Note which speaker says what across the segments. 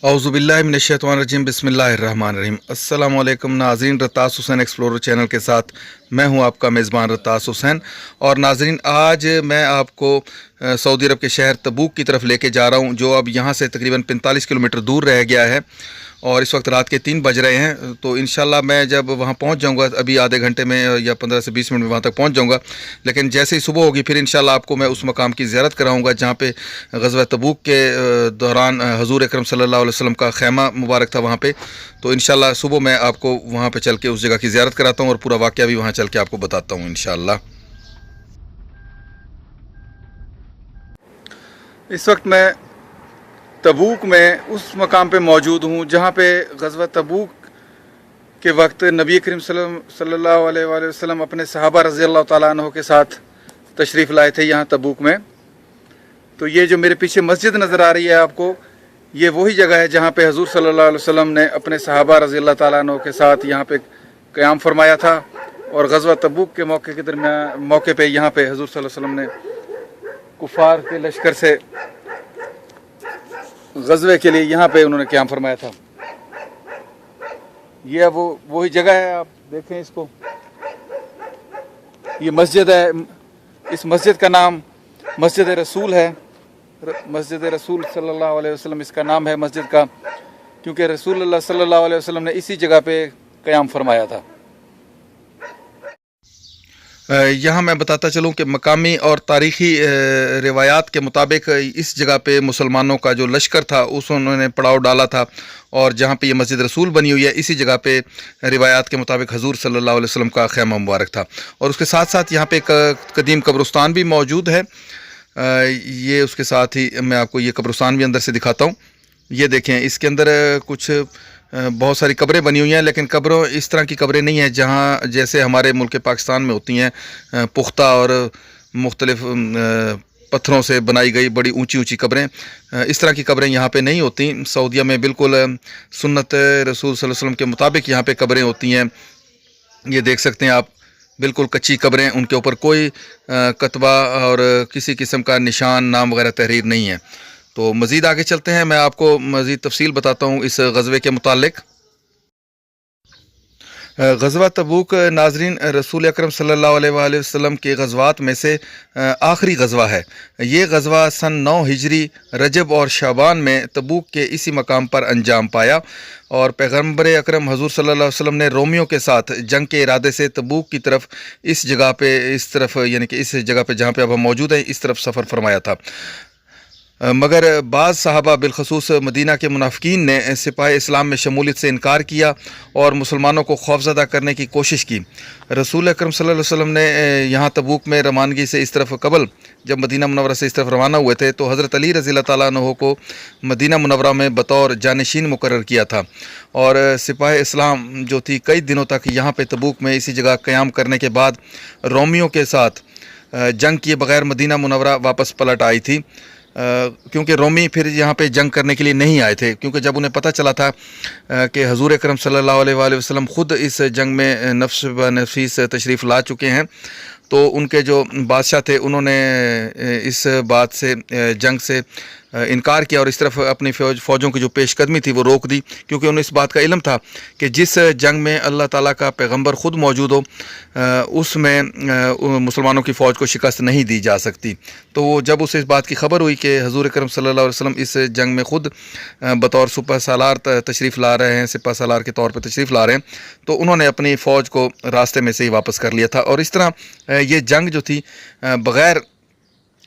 Speaker 1: औज़ुबिल्लाहि मिनश्शैतानिर्रजीम बिस्मिल्लाहिर्रहमानिर्रहीम। अस्सलामु अलैकुम नाज़रीन, रत्तास हुसैन एक्सप्लोरर चैनल के साथ मैं हूं आपका मेज़बान रत्तास हुसैन। और नाज़रीन, आज मैं आपको सऊदी अरब के शहर तबूक की तरफ लेके जा रहा हूं, जो अब यहां से तकरीबन 45 किलोमीटर दूर रह गया है और इस वक्त रात के 3 बज रहे हैं। तो इंशाल्लाह मैं जब वहां पहुंच जाऊंगा, अभी आधे घंटे में या 15 से 20 मिनट में वहां तक पहुंच जाऊंगा। लेकिन जैसे ही सुबह होगी फिर इंशाल्लाह आपको मैं उस मकाम की ज़ियारत कराऊंगा जहां पे ग़ज़वा तबूक के दौरान हज़ूर अकरम सल्लल्लाहु अलैहि वसल्लम का ख़ैमा मुबारक था वहाँ पे। तो इंशाल्लाह सुबह मैं आपको वहाँ पे चल के उस जगह की ज़ियारत कराता हूँ और पूरा वाक़या भी वहाँ चल के आपको बताता हूँ इंशाल्लाह। इस वक्त मैं तबूक में उस मकाम पे मौजूद हूँ जहाँ पे ग़ज़वा तबूक के वक्त नबी करीम सल्लल्लाहु अलैहि वसल्लम अपने सहाबा रज़ी अल्लाह तआला अन्हु के साथ तशरीफ़ लाए थे यहाँ तबूक में। तो ये जो मेरे पीछे मस्जिद नज़र आ रही है आपको, ये वही जगह है जहाँ पे हज़ूर सल्लल्लाहु अलैहि वसल्लम ने अपने सहाबा रज़ी अल्लाह तआला अन्हु के साथ यहाँ पे क़याम फरमाया था। और ग़ज़वा तबूक के मौके पे यहाँ पे हज़ूर सल्लल्लाहु अलैहि वसल्लम ने कुफ़ार के लश्कर से ग़ज़वे के लिए यहाँ पे उन्होंने क़याम फरमाया था। ये अब वही जगह है, आप देखें इसको, ये मस्जिद है। इस मस्जिद का नाम मस्जिद रसूल है। मस्जिद रसूल सल्लल्लाहु अलैहि वसल्लम इसका नाम है मस्जिद का, क्योंकि रसूलुल्लाह सल्लल्लाहु अलैहि वसल्लम ने इसी जगह पे क़याम फरमाया था। यहाँ मैं बताता चलूँ कि मकामी और तारीख़ी रिवायात के मुताबिक इस जगह पे मुसलमानों का जो लश्कर था उस उन्होंने पड़ाव डाला था। और जहाँ पे ये मस्जिद रसूल बनी हुई है, इसी जगह पे रिवायात के मुताबिक हज़ूर सल्लल्लाहु अलैहि वसल्लम का ख़ैमा मुबारक था। और उसके साथ साथ यहाँ पे एक कदीम कब्रिस्तान भी मौजूद है। ये उसके साथ ही मैं आपको ये कब्रिस्तान भी अंदर से दिखाता हूँ। ये देखें, इसके अंदर कुछ बहुत सारी कब्रें बनी हुई हैं, लेकिन कब्रों इस तरह की कब्रें नहीं हैं जहाँ जैसे हमारे मुल्क पाकिस्तान में होती हैं, पुख्ता और मुख्तलिफ पत्थरों से बनाई गई बड़ी ऊंची ऊंची कब्रें। इस तरह की कब्रें यहाँ पे नहीं होती। सऊदीया में बिल्कुल सुन्नत रसूल सल्लल्लाहु अलैहि वसल्लम के मुताबिक यहाँ पे कब्रें होती हैं। ये देख सकते हैं आप, बिल्कुल कच्ची कब्रें, उनके ऊपर कोई कतबा और किसी किस्म का निशान, नाम वगैरह तहरीर नहीं है। तो मज़ीद आगे चलते हैं, मैं आपको मज़ीद तफसील बताता हूँ इस ग़ज़वे के मुतालिक। ग़ज़वा तबूक नाज़रीन रसूल अकरम सल्लल्लाहु अलैहि वसल्लम के ग़ज़वात में से आखिरी ग़ज़वा है। ये ग़ज़वा सन 9 हिजरी रजब और शाबान में तबूक के इसी मकाम पर अंजाम पाया। और पैगम्बर अकरम हज़ूर सल्लल्लाहु अलैहि वसल्लम ने रोमियों के साथ जंग के इरादे से तबूक की तरफ इस जगह पे यानी कि इस जगह पे जहाँ पे अब हम मौजूद हैं, इस तरफ सफ़र फरमाया था। मगर बाज़ सहाबा बिलखसूस मदीना के मुनाफ़िकीन ने सिपाही इस्लाम में शमूलियत से इनकार किया और मुसलमानों को खौफज़दा करने की कोशिश की। रसूल अकरम सल्लल्लाहु अलैहि वसल्लम ने यहाँ तबूक में रवानगी से इस तरफ कबल जब मदीना मुनव्वरा से इस तरफ रवाना हुए थे तो हज़रत अली रज़ी अल्लाह तआला अन्हु को मदीना मुनव्वरा में बतौर जानशीन मुकर्रर किया था। और सिपाही इस्लाम जो थी कई दिनों तक यहाँ पे तबूक में इसी जगह क़याम करने के बाद रोमियों के साथ जंग किए बग़ैर मदीना मुनव्वरा वापस पलट आई थी। क्योंकि रोमी फिर यहाँ पे जंग करने के लिए नहीं आए थे, क्योंकि जब उन्हें पता चला था कि हज़ूर अकरम सल्लल्लाहु अलैहि वसल्लम ख़ुद इस जंग में नफ्स व नफीस तशरीफ़ ला चुके हैं, तो उनके जो बादशाह थे उन्होंने इस बात से जंग से इनकार किया और इस तरफ अपनी फ़ौजों की जो पेशकदमी थी वो रोक दी, क्योंकि उन्हें इस बात का इल्म था कि जिस जंग में अल्लाह ताला का पैगंबर ख़ुद मौजूद हो उसमें मुसलमानों की फ़ौज को शिकस्त नहीं दी जा सकती। तो जब उसे इस बात की खबर हुई कि हज़ूर अकरम सल्लल्लाहु अलैहि वसल्लम इस जंग में ख़ुद बतौर सुपह सालार तशरीफ़ ला रहे हैं, सिपह सालार के तौर पर तशरीफ़ ला रहे हैं, तो उन्होंने अपनी फ़ौज को रास्ते में से ही वापस कर लिया था। और इस तरह ये जंग जो थी बग़ैर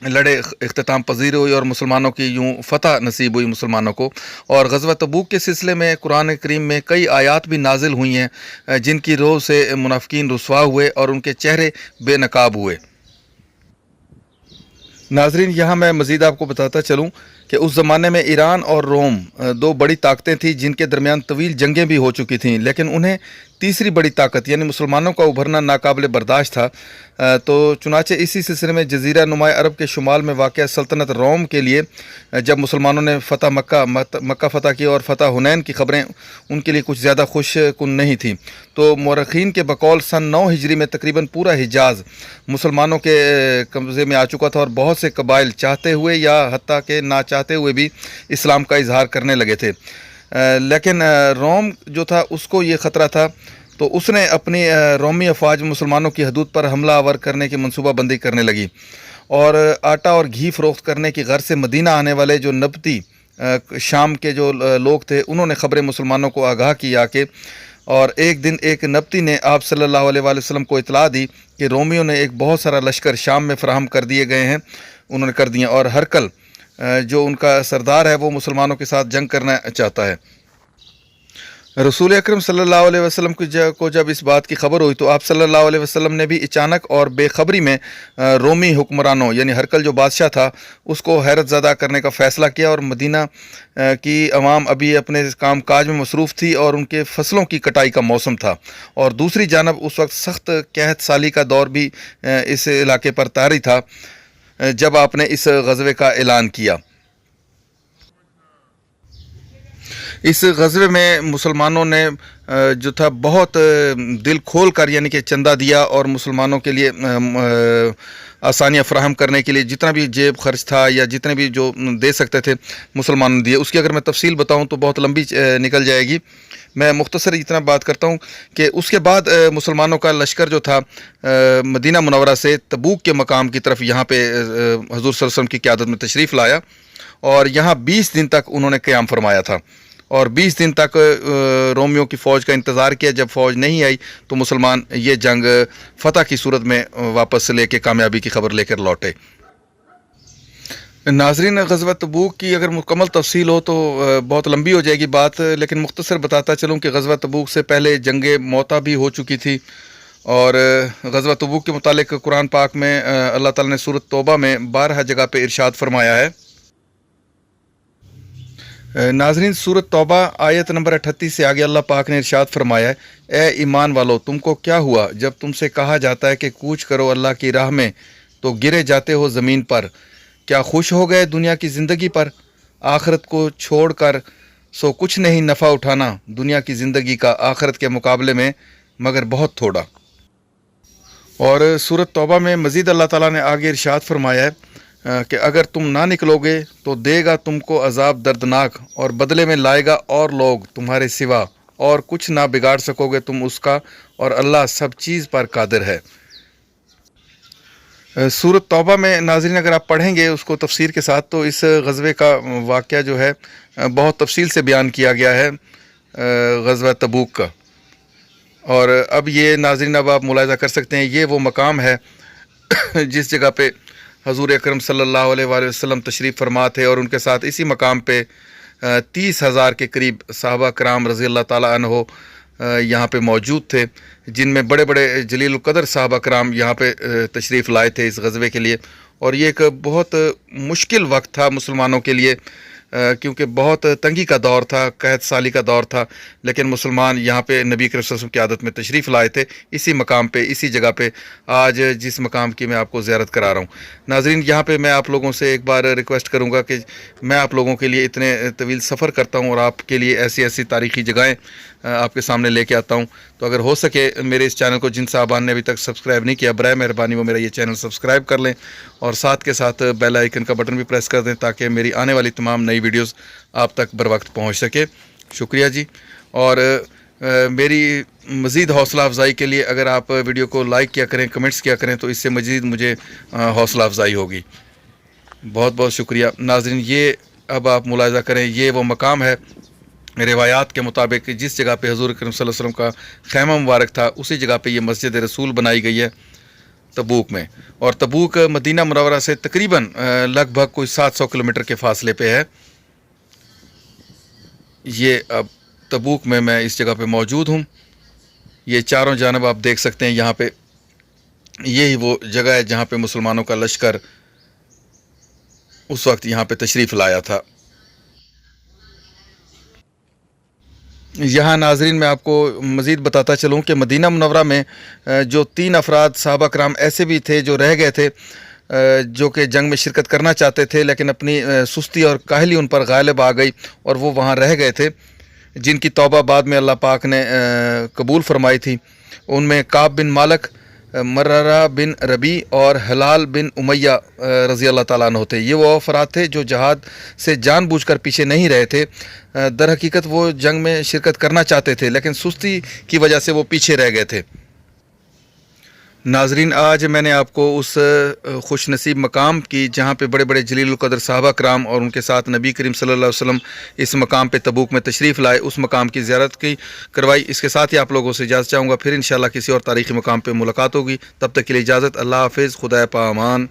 Speaker 1: लड़े इख्तिताम पजीर हुई और मुसलमानों की यूँ फ़तह नसीब हुई मुसलमानों को। और ग़ज़वा तबूक के सिलसिले में कुरान करीम में कई आयात भी नाजिल हुई हैं जिनकी रोह से मुनाफ़िकीन रुसवा हुए और उनके चेहरे बेनकाब हुए। नाज़रीन, यहाँ मैं मज़ीद आपको बताता चलूँ कि उस ज़माने में ईरान और रोम दो बड़ी ताकतें थीं जिनके दरमियान तवील जंगें भी हो चुकी थीं, लेकिन उन्हें तीसरी बड़ी ताकत यानी मुसलमानों का उभरना नाकाबिल बर्दाश्त था। तो चुनाचे इसी सिलसिले में जज़ीरा नुमाए अरब के शुमाल में वाक़ सल्तनत रोम के लिए जब मुसलमानों ने मक्का फ़तह की और फ़तह हुनैन की ख़बरें उनके लिए कुछ ज़्यादा खुशकुन नहीं थी। तो मौरख़ीन के बकौल सन 9 हिजरी में तकरीबन पूरा हिजाज़ मुसलमानों के कब्ज़े में आ चुका था और बहुत से कबाइल चाहते हुए या हत्ता के ना चाहते हुए भी इस्लाम का इजहार करने लगे थे। लेकिन रोम जो था उसको ये ख़तरा था, तो उसने अपनी रोमी अफवाज मुसलमानों की हदूद पर हमला आवर करने की मनसूबाबंदी करने लगी और आटा और घी फ़रोख्त करने की गर्ज से मदीना आने वाले जो नबती शाम के जो लोग थे उन्होंने ख़बरें मुसलमानों को आगाह की आके, और एक दिन एक नबती ने आप सल्लल्लाहु अलैहि वसल्लम को इतला दी कि रोमियों ने एक बहुत सारा लश्कर शाम में फ़राहम कर दिए गए हैं, उन्होंने कर दिए, और हरकल जो उनका सरदार है वो मुसलमानों के साथ जंग करना चाहता है। रसूल अकरम सल्लल्लाहु अलैहि वसल्लम को जब इस बात की खबर हुई तो आप सल्लल्लाहु अलैहि वसल्लम ने भी अचानक और बेखबरी में रोमी हुक्मरानों यानी हरकल जो बादशाह था उसको हैरत ज़दा करने का फ़ैसला किया, और मदीना की अवाम अभी अपने काम काज में मसरूफ़ थी और उनके फसलों की कटाई का मौसम था, और दूसरी जानब उस वक्त सख्त कहत साली का दौर भी इस इलाके पर तारी था जब आपने इस ग़ज़वे का ऐलान किया। इस ग़ज़वे में मुसलमानों ने जो था बहुत दिल खोल कर यानी कि चंदा दिया और मुसलमानों के लिए आसानियाँ फ़राहम करने के लिए जितना भी जेब खर्च था या जितने भी जो दे सकते थे मुसलमानों ने दिए। उसकी अगर मैं तफसील बताऊं तो बहुत लंबी निकल जाएगी, मैं मुख्तसर इतना बात करता हूं कि उसके बाद मुसलमानों का लश्कर जो था मदीना मुनव्वरा से तबूक के मकाम की तरफ यहाँ पे हज़ूर सल्लल्लाहु अलैहि वसल्लम की क़यादत में तशरीफ़ लाया और यहाँ 20 दिन तक उन्होंने क़याम फरमाया था, और 20 दिन तक रोमियों की फ़ौज का इंतज़ार किया। जब फ़ौज नहीं आई तो मुसलमान ये जंग फ़तह की सूरत में वापस लेके कामयाबी की खबर लेकर लौटे। नाज़रीन, ग़ज़वा तबूक की अगर मुकम्मल तफसील हो तो बहुत लंबी हो जाएगी बात, लेकिन मुख्तसर बताता चलूँ कि ग़ज़वा तबूक से पहले जंग मौता भी हो चुकी थी, और ग़ज़वा तबूक के मुतालिक कुरान पाक में अल्लाह ताला ने सूरत तौबा में 12 जगह पे इरशाद फरमाया है। नाज़रीन, सूरत तौबा आयत नंबर 38 से आगे अल्लाह पाक ने इरशाद फरमाया है, ए ईमान वालो, तुमको क्या हुआ जब तुमसे कहा जाता है कि कूच करो अल्लाह की राह में तो गिरे जाते हो ज़मीन पर। क्या खुश हो गए दुनिया की ज़िंदगी पर, आखिरत को छोड़ कर सो कुछ नहीं नफ़ा उठाना दुनिया की ज़िंदगी का आखिरत के मुकाबले में मगर बहुत थोड़ा। और सूरत तौबा में मज़ीद अल्लाह ताला ने आगे इरशाद फरमाया है कि अगर तुम ना निकलोगे तो देगा तुमको अज़ाब दर्दनाक और बदले में लाएगा और लोग तुम्हारे सिवा, और कुछ ना बिगाड़ सकोगे तुम उसका, और अल्लाह सब चीज़ पर कादिर है। सूरत तौबा में नाज़रीन अगर आप पढ़ेंगे उसको तफसीर के साथ तो इस ग़ज़वे का वाक़या जो है बहुत तफसील से बयान किया गया है ग़ज़वा तबूक का। और अब ये नाज़रीन अब आप मुलाहिज़ा कर सकते हैं ये वो मकाम है जिस जगह पे हज़ूर अकरम सल्लल्लाहु अलैहि वसल्लम तशरीफ़ फरमा थे, और उनके साथ इसी मकाम पे 30,000 के करीब सहाबा कराम रज़ी अल्लाह ताला अन्हो यहाँ पे मौजूद थे, जिनमें बड़े बड़े जलील क़दर सहाबा कराम यहाँ पे तशरीफ़ लाए थे इस ग़ज़वे के लिए। और ये एक बहुत मुश्किल वक्त था मुसलमानों के लिए, क्योंकि बहुत तंगी का दौर था, कहत साली का दौर था, लेकिन मुसलमान यहाँ पे नबी करीम सल्लल्लाहु अलैहि वसल्लम की आदत में तशरीफ़ लाए थे इसी मकाम पे, इसी जगह पे, आज जिस मकाम की मैं आपको ज़ियारत करा रहा हूँ। नाज़रीन, यहाँ पे मैं आप लोगों से एक बार रिक्वेस्ट करूँगा कि मैं आप लोगों के लिए इतने तवील सफ़र करता हूँ और आपके लिए ऐसी ऐसी तारीख़ी जगहें आपके सामने लेके आता हूँ, तो अगर हो सके मेरे इस चैनल को जिन साहबान ने अभी तक सब्सक्राइब नहीं किया, बराए मेहरबानी वो मेरा ये चैनल सब्सक्राइब कर लें और साथ के साथ बेल आइकन का बटन भी प्रेस कर दें ताकि मेरी आने वाली तमाम नई वीडियोस आप तक बर वक्त पहुँच सके। शुक्रिया जी। और मेरी मज़ीद हौसला अफजाई के लिए अगर आप वीडियो को लाइक किया करें, कमेंट्स किया करें, तो इससे मज़ीद मुझे हौसला अफजाई होगी। बहुत बहुत शुक्रिया। नाज़रीन, ये अब आप मुलाहिज़ा करें, ये वो मकाम है रिवायात के मुताबिक जिस जगह पे हज़ूर अकरम सल्लल्लाहु अलैहि वसल्लम का खैमा मुबारक था, उसी जगह पे ये मस्जिद रसूल बनाई गई है तबूक में। और तबूक मदीना मुनव्वरा से तकरीबन लगभग कोई 700 किलोमीटर के फासले पे है। ये अब तबूक में मैं इस जगह पे मौजूद हूँ। ये चारों जानब आप देख सकते हैं, यहाँ पे यही वो जगह है जहाँ पे मुसलमानों का लश्कर उस वक्त यहाँ पे तशरीफ़ लाया था। यहाँ नाजरीन मैं आपको मज़ीद बताता चलूँ कि मदीना मुनव्वरा में जो 3 अफराद सहाबा कराम ऐसे भी थे जो रह गए थे, जो कि जंग में शिरकत करना चाहते थे, लेकिन अपनी सुस्ती और काहली उन पर गालिब आ गई और वो वहाँ रह गए थे, जिनकी तौबा बाद में अल्लाह पाक ने कबूल फरमाई थी। उनमें काब बिन मालिक, मर्रा बिन रबी और हलाल बिन उमैया रज़ी अल्लाह ताला अन्हु थे। ये वो अफराद थे जो जहाद से जानबूझकर पीछे नहीं रहे थे। दर हकीकत वो जंग में शिरकत करना चाहते थे, लेकिन सुस्ती की वजह से वो पीछे रह गए थे। नाजरीन, आज मैंने आपको उस खुश नसीब मकाम की जहाँ पे बड़े बड़े जलील क़दर साहबा कराम और उनके साथ नबी करीम सल्लल्लाहु अलैहि वसल्लम इस मकाम पे तबूक में तशरीफ़ लाए, उस मकाम की ज़ियारत की करवाई। इसके साथ ही आप लोगों से इजाज़त चाहूँगा। फिर इंशाअल्लाह किसी और तारीख़ी मकाम पे मुलाकात होगी। तब तक के लिए इजाज़त। अल्लाह हाफ़िज़। खुदा पामान।